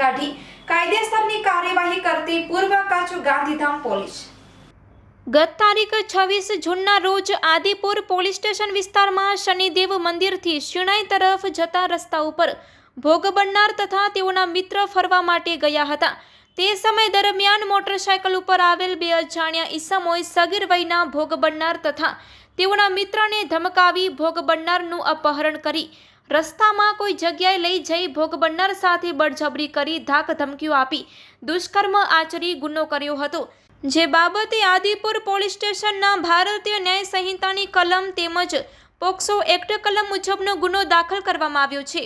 કાઢી કાયદેસરની કાર્યવાહી કરતી પૂર્વ કચ્છ ગાંધીધામ પોલીસ ગત તારીખ 26 જૂનના રોજ આદિપુર પોલીસ સ્ટેશન વિસ્તારમાં શનિદેવ મંદિરથી શિણાઈ તરફ જતા રસ્તા ઉપર ભોગ બનનાર તથા તેઓના મિત્ર ફરવા માટે ગયા હતા। તે સમય દરમિયાન મોટરસાયકલ ઉપર આવેલ બે અજાણ્યા ઈસમોએ સગીર વયના ભોગ બનનાર તથા તેઓના મિત્રને ધમકાવી ભોગ બનનારનું અપહરણ કરી રસ્તામાં કોઈ જગ્યાએ લઈ જઈ ભોગ બનનાર સાથે બળજબરી કરી ધાક ધમકીઓ આપી દુષ્કર્મ આચરી ગુનો કર્યો હતો। જે બાબતે આદિપુર પોલીસ સ્ટેશનના ભારતીય ન્યાય સંહિતાની કલમ તેમજ પોક્સો એક્ટ કલમ મુજબનો ગુનો દાખલ કરવામાં આવ્યો છે।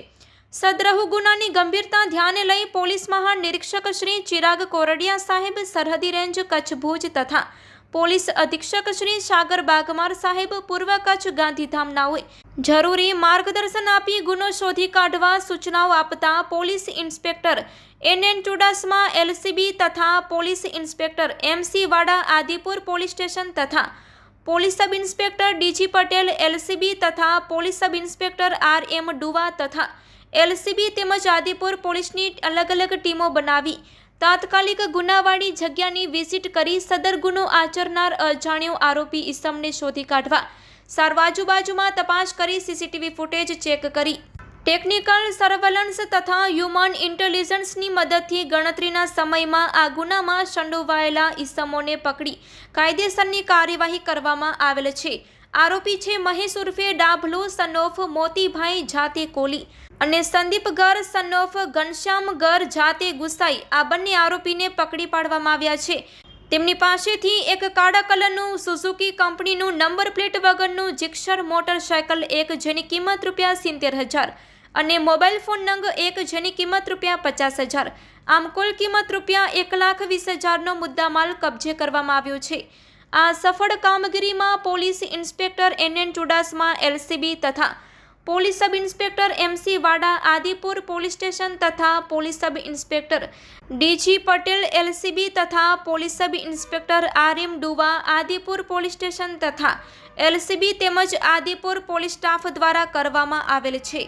સદરહુ ગુનાની ગંભીરતા ધ્યાને લઈ પોલીસ મહાનિરીક્ષક શ્રી ચિરાગ કોરડિયા સાહેબ સરહદી રેન્જ કચ્છ ભુજ તથા પોલીસ અધિક્ષક શ્રી સાગર બાગમાર સાહેબ પૂર્વ કચ્છ ગાંધીધામનાઓએ જરૂરી માર્ગદર્શન આપી ગુનો શોધી કાઢવા સૂચનાઓ આપતા police inspector NN Chudasama LCB તથા police inspector MC Vada Adipur police station તથા police sub inspector DG Patel LCB તથા પોલીસ સબ ઇન્સ્પેક્ટર RM ડુવા તથા LCB તેમજ આદિપુર પોલીસની અલગ અલગ ટીમો બનાવી તાત્કાલિક ગુનાવાળી જગ્યાની વિઝિટ કરી સદર ગુનો આચરનાર અજાણ્યો આરોપી ઈસમને શોધી કાઢવા આજુબાજુમાં તપાસ કરી CCTV ફૂટેજ ચેક કરી ટેકનિકલ સર્વેલન્સ તથા હ્યુમન ઇન્ટેલિજન્સની મદદથી ગણતરીના સમયમાં આ ગુનામાં સંડોવાયેલા ઈસમોને પકડી કાયદેસરની કાર્યવાહી કરવામાં આવેલ છે। આરોપી છે મહેશ ઉર્ફે ડાભલો સન ઓફ મોતીભાઈ જાતે કોલી અને સંદીપ ગર સન ઓફ ઘનશ્યામ ગર જાતે ગુસાઈ। આ બંને આરોપીને પકડી પાડવામાં આવ્યા છે। તેમની પાસેથી એક કાળા કલરનું સુઝુકી કંપનીનું નંબર પ્લેટ વગરનું જીક્સર મોટરસાયકલ એક જેની કિંમત ₹70,000 અને મોબાઈલ ફોન નંગ એક જેની કિંમત ₹50,000 આમ કુલ કિંમત ₹1,20,000નો મુદ્દામાલ કબજે કરવામાં આવ્યો છે। આ સફળ કામગીરીમાં police inspector NN Chudasama LCB તથા police sub inspector MC Vada Adipur police station તથા police sub inspector DG Patel LCB તથા police sub inspector RM Duva Adipur police station તથા LCB તેમજ આદિપુર પોલીસ સ્ટાફ દ્વારા કરવામાં આવેલ છે।